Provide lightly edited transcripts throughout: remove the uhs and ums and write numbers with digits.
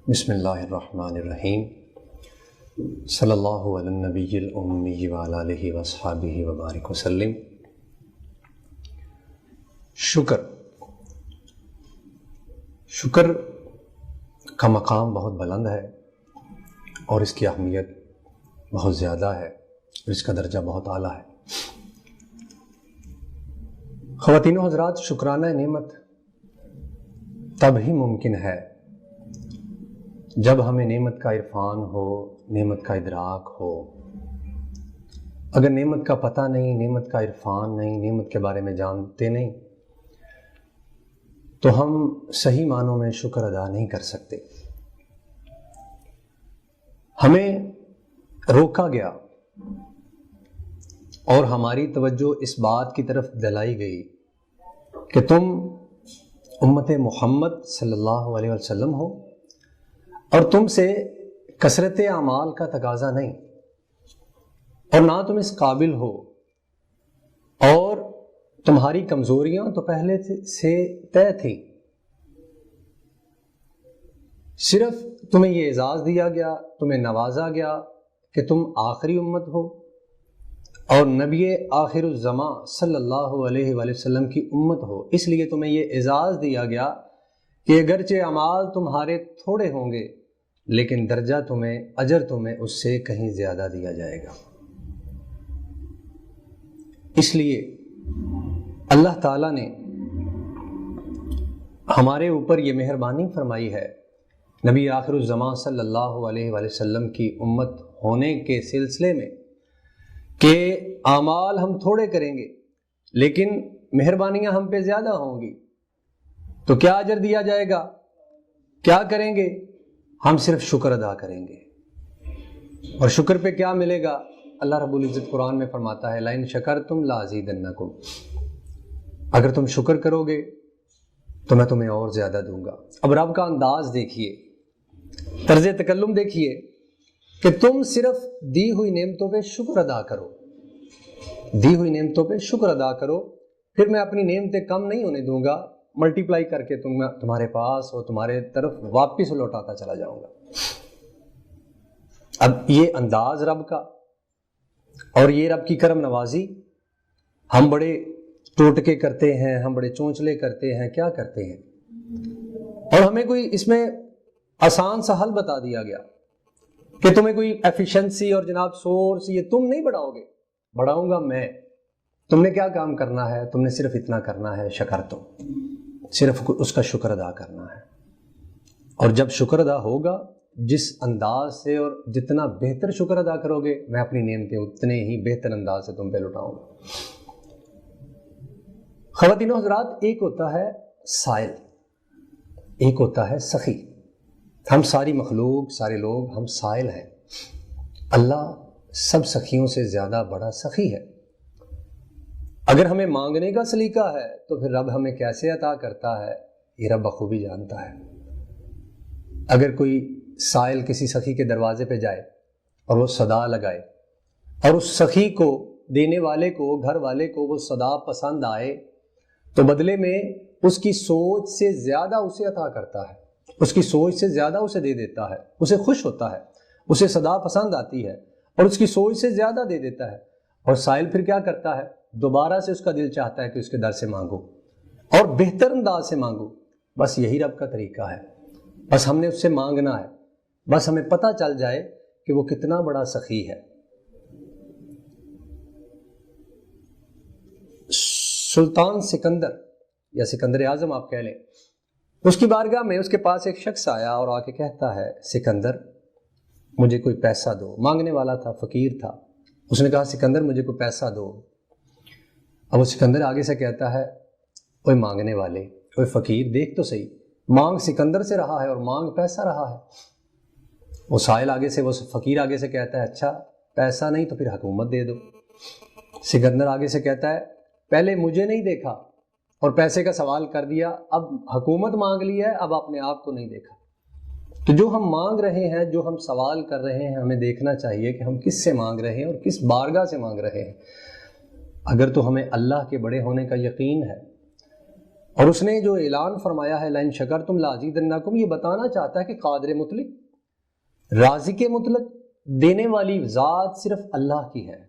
بسم اللہ الرحمن الرحیم صلی اللہ علی النبی الامی وعلی آلہ واصحابہ وبارک وسلم۔ شکر کا مقام بہت بلند ہے اور اس کی اہمیت بہت زیادہ ہے اور اس کا درجہ بہت اعلیٰ ہے۔ خواتین و حضرات، شکرانہ نعمت تب ہی ممکن ہے جب ہمیں نعمت کا عرفان ہو، نعمت کا ادراک ہو۔ اگر نعمت کا پتہ نہیں، نعمت کا عرفان نہیں، نعمت کے بارے میں جانتے نہیں، تو ہم صحیح معنوں میں شکر ادا نہیں کر سکتے۔ ہمیں روکا گیا اور ہماری توجہ اس بات کی طرف دلائی گئی کہ تم امت محمد صلی اللہ علیہ وسلم ہو اور تم سے کثرت اعمال کا تقاضا نہیں، اور نہ تم اس قابل ہو، اور تمہاری کمزوریاں تو پہلے سے طے تھیں۔ صرف تمہیں یہ اعزاز دیا گیا، تمہیں نوازا گیا کہ تم آخری امت ہو اور نبی آخر الزماں صلی اللہ علیہ وآلہ وسلم کی امت ہو۔ اس لیے تمہیں یہ اعزاز دیا گیا کہ اگرچہ اعمال تمہارے تھوڑے ہوں گے لیکن درجہ تمہیں، اجر تمہیں اس سے کہیں زیادہ دیا جائے گا۔ اس لیے اللہ تعالیٰ نے ہمارے اوپر یہ مہربانی فرمائی ہے نبی آخر الزماں صلی اللہ علیہ وآلہ وسلم کی امت ہونے کے سلسلے میں کہ اعمال ہم تھوڑے کریں گے لیکن مہربانیاں ہم پہ زیادہ ہوں گی۔ تو کیا اجر دیا جائے گا؟ کیا کریں گے؟ ہم صرف شکر ادا کریں گے۔ اور شکر پہ کیا ملے گا؟ اللہ رب العزت قرآن میں فرماتا ہے لَإِن شَكَرْتُمْ لَأَزِيدَنَّكُمْ، اگر تم شکر کرو گے تو میں تمہیں اور زیادہ دوں گا۔ اب رب کا انداز دیکھیے، طرز تکلم دیکھیے کہ تم صرف دی ہوئی نعمتوں پہ شکر ادا کرو، دی ہوئی نعمتوں پہ شکر ادا کرو، پھر میں اپنی نعمتیں کم نہیں ہونے دوں گا، ملٹیپلائی کر کے تمہارے پاس اور تمہارے طرف واپس لوٹاتا چلا جاؤں گا۔ اب یہ انداز رب کا اور یہ رب کی کرم نوازی، ہم بڑے ٹوٹکے کرتے ہیں، ہم بڑے چونچلے کرتے ہیں، کیا کرتے ہیں، اور ہمیں کوئی اس میں آسان سا حل بتا دیا گیا کہ تمہیں کوئی ایفیشنسی اور جناب سورس یہ تم نہیں بڑھاؤ گے، بڑھاؤں گا میں۔ تم نے کیا کام کرنا ہے؟ تم نے صرف اتنا کرنا ہے، شکر تو صرف اس کا شکر ادا کرنا ہے۔ اور جب شکر ادا ہوگا، جس انداز سے اور جتنا بہتر شکر ادا کرو گے، میں اپنی نعمتیں اتنے ہی بہتر انداز سے تم پہ لوٹاؤں گا۔ خواتین و حضرات، ایک ہوتا ہے سائل، ایک ہوتا ہے سخی۔ ہم ساری مخلوق، سارے لوگ ہم سائل ہیں۔ اللہ سب سخیوں سے زیادہ بڑا سخی ہے۔ اگر ہمیں مانگنے کا سلیقہ ہے تو پھر رب ہمیں کیسے عطا کرتا ہے یہ رب بخوبی جانتا ہے۔ اگر کوئی سائل کسی سخی کے دروازے پہ جائے اور وہ صدا لگائے اور اس سخی کو، دینے والے کو، گھر والے کو وہ صدا پسند آئے تو بدلے میں اس کی سوچ سے زیادہ اسے عطا کرتا ہے، اس کی سوچ سے زیادہ اسے دے دیتا ہے، اسے خوش ہوتا ہے، اسے صدا پسند آتی ہے اور اس کی سوچ سے زیادہ دے دیتا ہے۔ اور سائل پھر کیا کرتا ہے؟ دوبارہ سے اس کا دل چاہتا ہے کہ اس کے در سے مانگو اور بہتر انداز سے مانگو۔ بس یہی رب کا طریقہ ہے، بس ہم نے اس سے مانگنا ہے، بس ہمیں پتہ چل جائے کہ وہ کتنا بڑا سخی ہے۔ سلطان سکندر یا سکندر اعظم آپ کہہ لیں، اس کی بارگاہ میں اس کے پاس ایک شخص آیا اور آ کے کہتا ہے سکندر مجھے کوئی پیسہ دو۔ مانگنے والا تھا، فقیر تھا۔ اس نے کہا سکندر مجھے کوئی پیسہ دو۔ اب وہ سکندر آگے سے کہتا ہے کوئی مانگنے والے، کوئی فقیر، دیکھ تو صحیح، مانگ سکندر سے رہا ہے اور مانگ پیسہ رہا ہے۔ وہ سائل آگے سے، وہ فقیر آگے سے کہتا ہے اچھا پیسہ نہیں تو پھر حکومت دے دو۔ سکندر آگے سے کہتا ہے پہلے مجھے نہیں دیکھا اور پیسے کا سوال کر دیا، اب حکومت مانگ لی ہے، اب اپنے آپ کو نہیں دیکھا۔ تو جو ہم مانگ رہے ہیں، جو ہم سوال کر رہے ہیں، ہمیں دیکھنا چاہیے کہ ہم کس سے مانگ رہے ہیں اور کس بارگاہ سے مانگ رہے ہیں۔ اگر تو ہمیں اللہ کے بڑے ہونے کا یقین ہے اور اس نے جو اعلان فرمایا ہے لئن شکرتم لازیدنکم، یہ بتانا چاہتا ہے کہ قادر مطلق، رازق مطلق، دینے والی ذات صرف اللہ کی ہے۔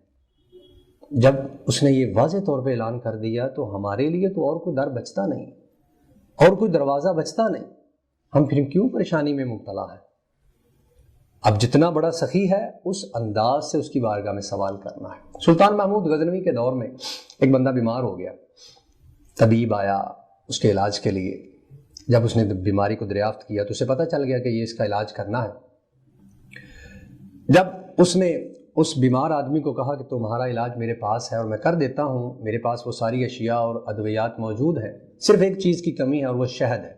جب اس نے یہ واضح طور پہ اعلان کر دیا تو ہمارے لیے تو اور کوئی در بچتا نہیں، اور کوئی دروازہ بچتا نہیں، ہم پھر کیوں پریشانی میں مبتلا ہیں؟ اب جتنا بڑا سخی ہے اس انداز سے اس کی بارگاہ میں سوال کرنا ہے۔ سلطان محمود غزنوی کے دور میں ایک بندہ بیمار ہو گیا، طبیب آیا اس کے علاج کے لیے۔ جب اس نے بیماری کو دریافت کیا تو اسے پتہ چل گیا کہ یہ اس کا علاج کرنا ہے۔ جب اس نے اس بیمار آدمی کو کہا کہ تمہارا علاج میرے پاس ہے اور میں کر دیتا ہوں، میرے پاس وہ ساری اشیاء اور ادویات موجود ہیں، صرف ایک چیز کی کمی ہے اور وہ شہد ہے،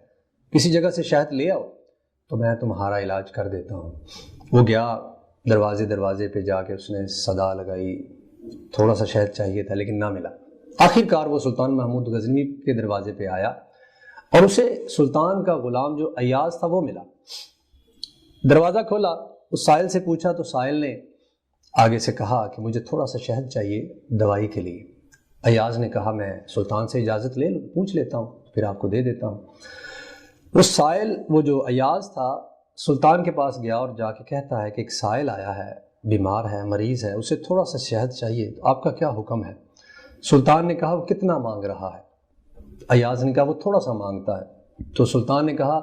کسی جگہ سے شہد لے آؤ تو میں تمہارا علاج کر دیتا ہوں۔ وہ گیا، دروازے پہ جا کے اس نے صدا لگائی، تھوڑا سا شہد چاہیے تھا لیکن نہ ملا۔ آخر کار وہ سلطان محمود غزنوی کے دروازے پہ آیا اور اسے سلطان کا غلام جو ایاز تھا وہ ملا۔ دروازہ کھولا، اس سائل سے پوچھا تو سائل نے آگے سے کہا کہ مجھے تھوڑا سا شہد چاہیے دوائی کے لیے۔ ایاز نے کہا میں سلطان سے اجازت لے لوں، پوچھ لیتا ہوں پھر آپ کو دے دیتا ہوں۔ وہ سائل، وہ جو ایاز تھا، سلطان کے پاس گیا اور جا کے کہتا ہے کہ ایک سائل آیا ہے، بیمار ہے، مریض ہے، اسے تھوڑا سا شہد چاہیے، تو آپ کا کیا حکم ہے؟ سلطان نے کہا وہ کتنا مانگ رہا ہے؟ ایاز نے کہا وہ تھوڑا سا مانگتا ہے۔ تو سلطان نے کہا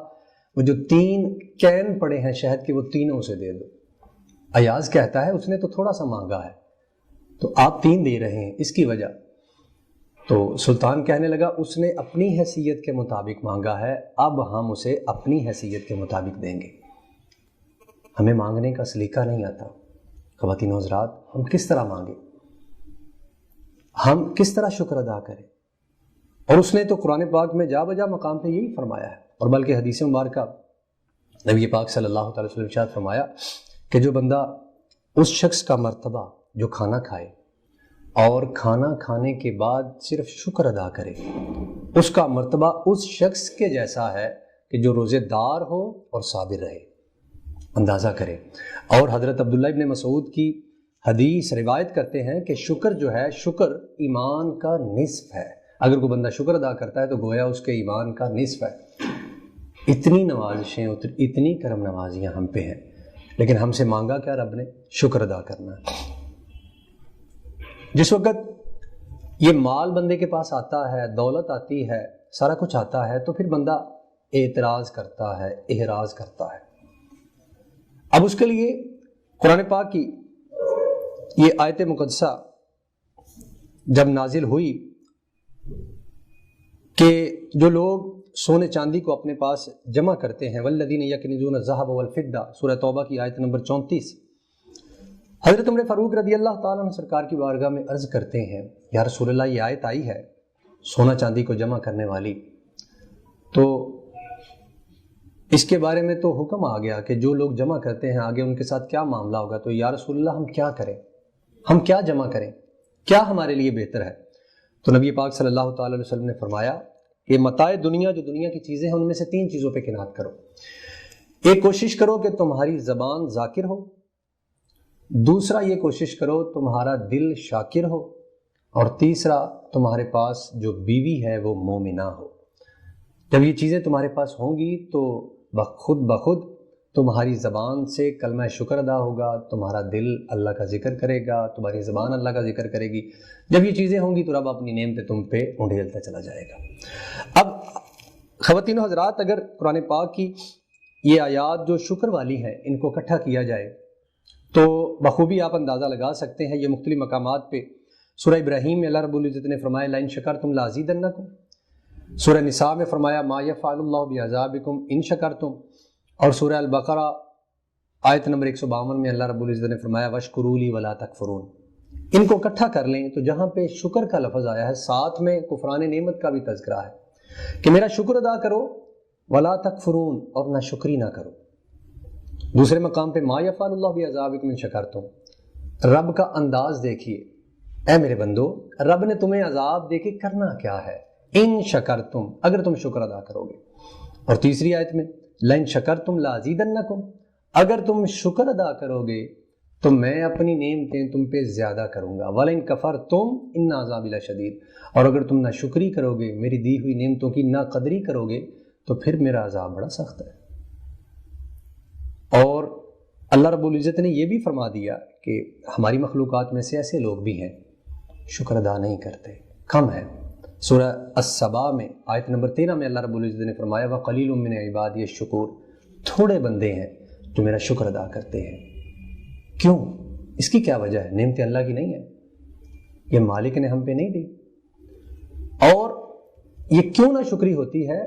وہ جو 3 کین پڑے ہیں شہد کے وہ تینوں اسے دے دو۔ ایاز کہتا ہے اس نے تو تھوڑا سا مانگا ہے، تو آپ 3 دے رہے ہیں، اس کی وجہ؟ تو سلطان کہنے لگا اس نے اپنی حیثیت کے مطابق مانگا ہے، اب ہم اسے اپنی حیثیت کے مطابق دیں گے۔ ہمیں مانگنے کا سلیقہ نہیں آتا۔ خواتین و حضرات، ہم کس طرح مانگیں، ہم کس طرح شکر ادا کریں؟ اور اس نے تو قرآن پاک میں جا بجا مقام پہ یہی فرمایا ہے، اور بلکہ حدیث مبارکہ نبی پاک صلی اللہ تعالی وسلم نے ارشاد فرمایا کہ جو بندہ اس شخص کا مرتبہ جو کھانا کھائے اور کھانا کھانے کے بعد صرف شکر ادا کرے، اس کا مرتبہ اس شخص کے جیسا ہے کہ جو روزے دار ہو اور صابر رہے۔ اندازہ کرے۔ اور حضرت عبداللہ ابن مسعود کی حدیث روایت کرتے ہیں کہ شکر جو ہے، شکر ایمان کا نصف ہے۔ اگر کوئی بندہ شکر ادا کرتا ہے تو گویا اس کے ایمان کا نصف ہے۔ اتنی نوازشیں، اتنی کرم نوازیاں ہم پہ ہیں، لیکن ہم سے مانگا کیا رب نے؟ شکر ادا کرنا۔ جس وقت یہ مال بندے کے پاس آتا ہے، دولت آتی ہے، سارا کچھ آتا ہے، تو پھر بندہ اعتراض کرتا ہے، احراز کرتا ہے۔ اب اس کے لیے قرآن پاک کی یہ آیت مقدسہ جب نازل ہوئی کہ جو لوگ سونے چاندی کو اپنے پاس جمع کرتے ہیں، والذین یکنزون الذھب والفضہ، سورہ توبہ کی آیت نمبر 34، حضرت عمر فاروق رضی اللہ تعالیٰ عنہ سرکار کی بارگاہ میں عرض کرتے ہیں یا رسول اللہ یہ آیت آئی ہے سونا چاندی کو جمع کرنے والی، تو اس کے بارے میں تو حکم آ گیا کہ جو لوگ جمع کرتے ہیں آگے ان کے ساتھ کیا معاملہ ہوگا، تو یا رسول اللہ ہم کیا کریں، ہم کیا جمع کریں، کیا ہمارے لیے بہتر ہے؟ تو نبی پاک صلی اللہ تعالی علیہ وسلم نے فرمایا کہ متاع دنیا، جو دنیا کی چیزیں ہیں، ان میں سے 3 چیزوں پہ قناعت کرو۔ ایک، کوشش کرو کہ تمہاری زبان ذاکر ہو، دوسرا یہ کوشش کرو تمہارا دل شاکر ہو، اور تیسرا تمہارے پاس جو بیوی ہے وہ مومنہ ہو۔ جب یہ چیزیں تمہارے پاس ہوں گی تو بخود تمہاری زبان سے کلمہ شکر ادا ہوگا، تمہارا دل اللہ کا ذکر کرے گا، تمہاری زبان اللہ کا ذکر کرے گی۔ جب یہ چیزیں ہوں گی تو رب اپنی نعمتیں تم پہ انڈھیلتا چلا جائے گا۔ اب خواتین و حضرات، اگر قرآن پاک کی یہ آیات جو شکر والی ہیں ان کو اکٹھا کیا جائے تو بخوبی آپ اندازہ لگا سکتے ہیں۔ یہ مختلف مقامات پہ سورہ ابراہیم میں اللہ رب العزت نے فرمایا لئن شکرتم لازیدنکم، سورہ نساء میں فرمایا ما یفعل اللہ بعذابکم ان شکرتم، اور سورہ البقرہ آیت نمبر 152 میں اللہ رب العزت نے فرمایا واشکروا لی ولا تکفرون۔ ان کو اکٹھا کر لیں تو جہاں پہ شکر کا لفظ آیا ہے ساتھ میں کفران نعمت کا بھی تذکرہ ہے کہ میرا شکر ادا کرو، ولا تکفرون، اور نہ شکری نہ کرو۔ دوسرے مقام پہ ما یفعل اللہ بعذابکم ان شکرتم، رب کا انداز دیکھیے، اے میرے بندو رب نے تمہیں عذاب دے کے کرنا کیا ہے، ان شکرتم، اگر تم شکر ادا کرو گے۔ اور تیسری آیت میں لئن شکرتم لازیدنکم، اگر تم شکر ادا کرو گے تو میں اپنی نعمتیں تم پہ زیادہ کروں گا. وَلَئِن كَفَرْتُمْ إِنَّ عَذَابِي لَشَدِيدٌ. اور اگر تم ناشکری کرو گے، میری دی ہوئی نعمتوں کی ناقدری کرو گے، تو پھر میرا عذاب بڑا سخت ہے. اور اللہ رب العزت نے یہ بھی فرما دیا کہ ہماری مخلوقات میں سے ایسے لوگ بھی ہیں شکر ادا نہیں کرتے، کم ہے. سورہ السبا میں آیت نمبر 13 میں اللہ رب العزت نے فرمایا وَقَلِيلٌ مِّنْ عِبَادِيَ الشُّكُورُ. تھوڑے بندے ہیں جو میرا شکر ادا کرتے ہیں. کیوں؟ اس کی کیا وجہ ہے؟ نعمتیں اللہ کی نہیں ہیں، یہ مالک نے ہم پہ نہیں دی. اور یہ کیوں نہ شکری ہوتی ہے؟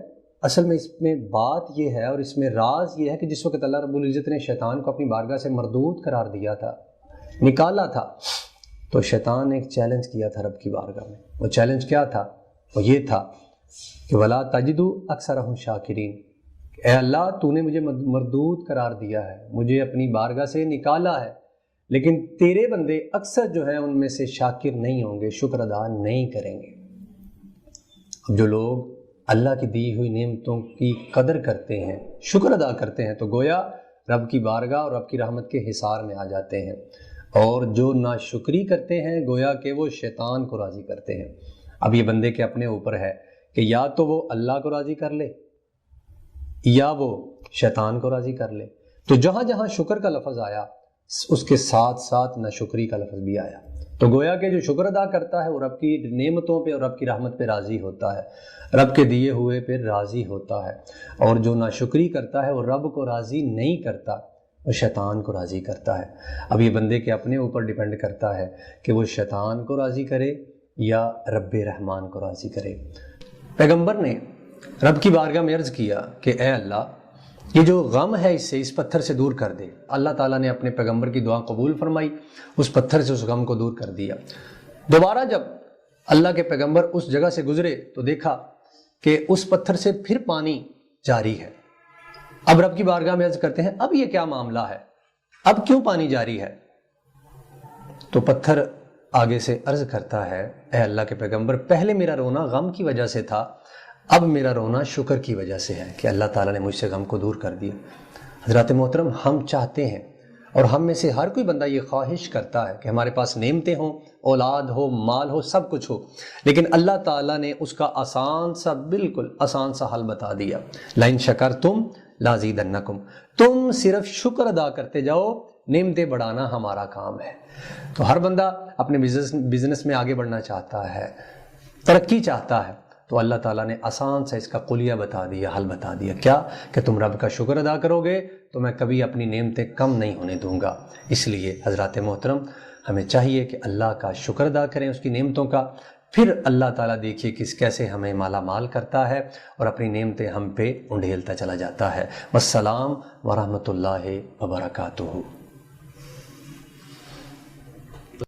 اصل میں اس میں بات یہ ہے اور اس میں راز یہ ہے کہ جس وقت اللہ رب العزت نے شیطان کو اپنی بارگاہ سے مردود قرار دیا تھا، نکالا تھا، تو شیطان نے ایک چیلنج کیا تھا رب کی بارگاہ میں. وہ چیلنج کیا تھا؟ وہ یہ تھا کہ وَلَا تَجِدُ أَكْثَرَهُمْ شَاكِرِينَ. اے اللہ تو نے مجھے مردود قرار دیا ہے، مجھے اپنی بارگاہ سے نکالا ہے، لیکن تیرے بندے اکثر جو ہیں ان میں سے شاکر نہیں ہوں گے، شکر ادا نہیں کریں گے. اب جو لوگ اللہ کی دی ہوئی نعمتوں کی قدر کرتے ہیں، شکر ادا کرتے ہیں، تو گویا رب کی بارگاہ اور رب کی رحمت کے حصار میں آ جاتے ہیں. اور جو ناشکری کرتے ہیں گویا کہ وہ شیطان کو راضی کرتے ہیں. اب یہ بندے کے اپنے اوپر ہے کہ یا تو وہ اللہ کو راضی کر لے یا وہ شیطان کو راضی کر لے. تو جہاں جہاں شکر کا لفظ آیا اس کے ساتھ ساتھ ناشکری کا لفظ بھی آیا. تو گویا کہ جو شکر ادا کرتا ہے وہ رب کی نعمتوں پہ اور رب کی رحمت پہ راضی ہوتا ہے، رب کے دیے ہوئے پہ راضی ہوتا ہے. اور جو ناشکری کرتا ہے وہ رب کو راضی نہیں کرتا، وہ شیطان کو راضی کرتا ہے. اب یہ بندے کے اپنے اوپر ڈیپینڈ کرتا ہے کہ وہ شیطان کو راضی کرے یا رب رحمان کو راضی کرے. پیغمبر نے رب کی بارگاہ میں عرض کیا کہ اے اللہ یہ جو غم ہے اس پتھر سے دور کر دے. اللہ تعالیٰ نے اپنے پیغمبر کی دعا قبول فرمائی، اس پتھر سے اس غم کو دور کر دیا. دوبارہ جب اللہ کے پیغمبر اس جگہ سے گزرے تو دیکھا کہ اس پتھر سے پھر پانی جاری ہے. اب رب کی بارگاہ میں عرض کرتے ہیں اب یہ کیا معاملہ ہے، اب کیوں پانی جاری ہے؟ تو پتھر آگے سے عرض کرتا ہے اے اللہ کے پیغمبر پہلے میرا رونا غم کی وجہ سے تھا، اب میرا رونا شکر کی وجہ سے ہے کہ اللہ تعالیٰ نے مجھ سے غم کو دور کر دیا. حضرات محترم، ہم چاہتے ہیں اور ہم میں سے ہر کوئی بندہ یہ خواہش کرتا ہے کہ ہمارے پاس نعمتیں ہوں، اولاد ہو، مال ہو، سب کچھ ہو، لیکن اللہ تعالیٰ نے اس کا آسان سا، بالکل آسان سا حل بتا دیا. لَئِن شَكَرْتُمْ لَأَزِيدَنَّكُمْ. تم صرف شکر ادا کرتے جاؤ، نعمتیں بڑھانا ہمارا کام ہے. تو ہر بندہ اپنے بزنس میں آگے بڑھنا چاہتا ہے، ترقی چاہتا ہے، تو اللہ تعالیٰ نے آسان سے اس کا قلیہ بتا دیا، حل بتا دیا. کیا کہ تم رب کا شکر ادا کرو گے تو میں کبھی اپنی نعمتیں کم نہیں ہونے دوں گا. اس لیے حضرات محترم ہمیں چاہیے کہ اللہ کا شکر ادا کریں اس کی نعمتوں کا. پھر اللہ تعالیٰ دیکھیے کیسے ہمیں مالا مال کرتا ہے اور اپنی نعمتیں ہم پہ انڈھیلتا چلا جاتا ہے. والسلام ورحمۃ اللہ وبرکاتہ.